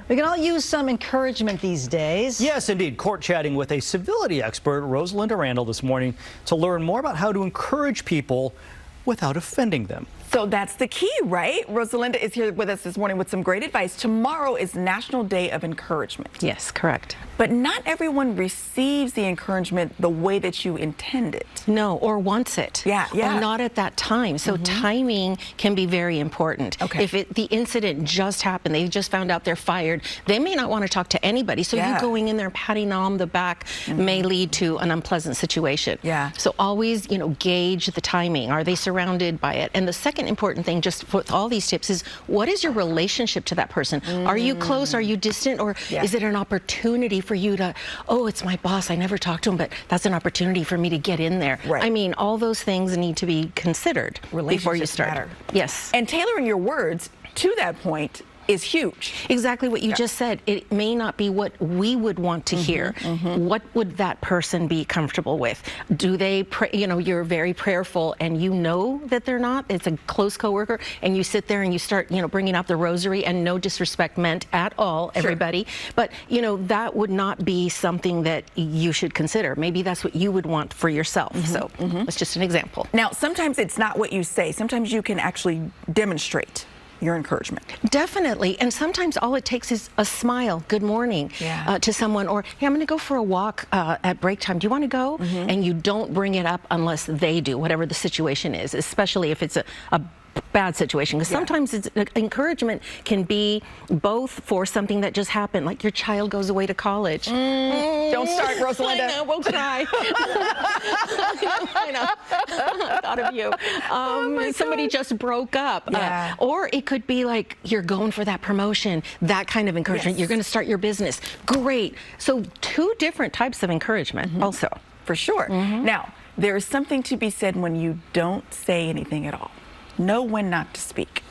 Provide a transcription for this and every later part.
We can all use some encouragement these days. Yes, indeed. Court chatting with a civility expert, Rosalinda Randall, this morning to learn more about how to encourage people without offending them. So that's the key, right? Rosalinda is here with us this morning with some great advice. Tomorrow is National Day of Encouragement. Yes, correct. But not everyone receives the encouragement the way that you intend it. No, or wants it. Yeah. Or not at that time. So timing can be very important. Okay. If the incident just happened, they just found out they're fired, they may not want to talk to anybody. So you going in there patting on the back may lead to an unpleasant situation. Yeah. So always, gauge the timing. Are they surrounded by it? And the second important thing, just with all these tips, is what is your relationship to that person? Are you close? Are you distant? Or is it an opportunity for you to, oh, it's my boss, I never talked to him, but that's an opportunity for me to get in there. Right. I mean, all those things need to be considered before you start. Matter. Yes. And tailoring your words to that point is huge. Exactly what you just said. It may not be what we would want to hear. What would that person be comfortable with? Do they pray, you're very prayerful and you know that they're not, it's a close coworker, and you sit there and you start, bringing out the rosary, and no disrespect meant at all, everybody. But, that would not be something that you should consider. Maybe that's what you would want for yourself. So that's just an example. Now, sometimes it's not what you say. Sometimes you can actually demonstrate your encouragement. Definitely. And sometimes all it takes is a smile, good morning, to someone, or hey, I'm going to go for a walk at break time. Do you want to go? And you don't bring it up unless they do, whatever the situation is, especially if it's a bad situation, because sometimes encouragement can be both for something that just happened, like your child goes away to college. Don't start, Rosalinda. I know, we'll try. I know. Thought of you. Somebody just broke up. Or it could be like you're going for that promotion, that kind of encouragement. You're going to start your business. Great. So two different types of encouragement also. For sure. Now, there is something to be said when you don't say anything at all. Know when not to speak.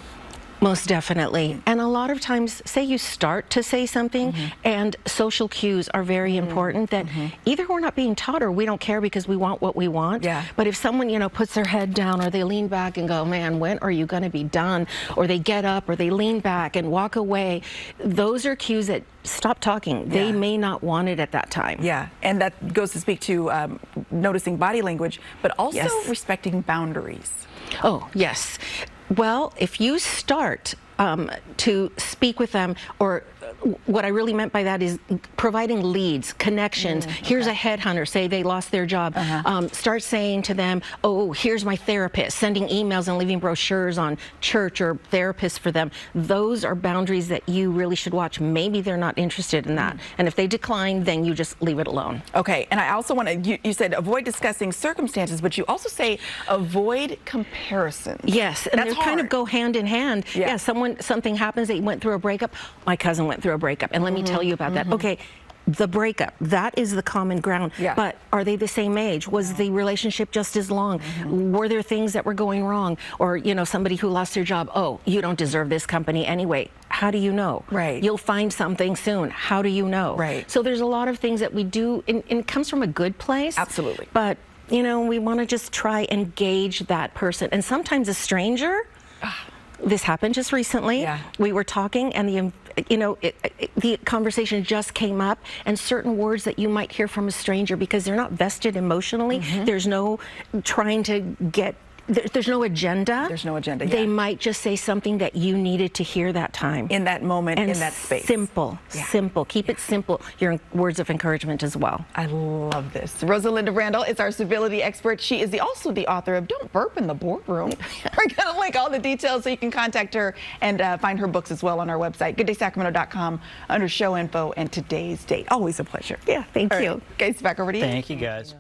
Most definitely. And a lot of times, say you start to say something, and social cues are very important, that either we're not being taught or we don't care because we want what we want. But if someone, puts their head down, or they lean back and go, man, when are you going to be done? Or they get up, or they lean back and walk away. Those are cues that stop talking. They may not want it at that time. And that goes to speak to noticing body language, but also respecting boundaries. Oh, yes. Well, if you start to speak with them, or what I really meant by that is providing leads, connections. Here's a headhunter, say they lost their job. Start saying to them, oh, here's my therapist, sending emails and leaving brochures on church or therapists for them. Those are boundaries that you really should watch. Maybe they're not interested in that. And if they decline, then you just leave it alone. Okay, and I also want to, you said avoid discussing circumstances, but you also say avoid comparisons. Yes, and they kind of go hand in hand. Yeah, something happens, they went through a breakup. My cousin went through a breakup, and let me tell you about that. Okay, the breakup, that is the common ground. But are they the same age? Was the relationship just as long? Were there things that were going wrong? Or, somebody who lost their job, oh, you don't deserve this company anyway. How do you know? You'll find something soon. How do you know? So there's a lot of things that we do, and it comes from a good place. Absolutely. But, we want to just try and gauge that person. And sometimes a stranger, this happened just recently. We were talking, and the conversation just came up, and certain words that you might hear from a stranger, because they're not vested emotionally, there's no trying to get, there's no agenda. There's no agenda, They might just say something that you needed to hear that time. In that moment, and in that space. Simple. Keep it simple. Your words of encouragement as well. I love this. Rosalinda Randall is our civility expert. She is also the author of Don't Burp in the Boardroom. We're going to link all the details so you can contact her and find her books as well on our website, gooddaysacramento.com, under show info and today's date. Always a pleasure. Yeah, thank you. Guys, back over to you. Thank you, guys.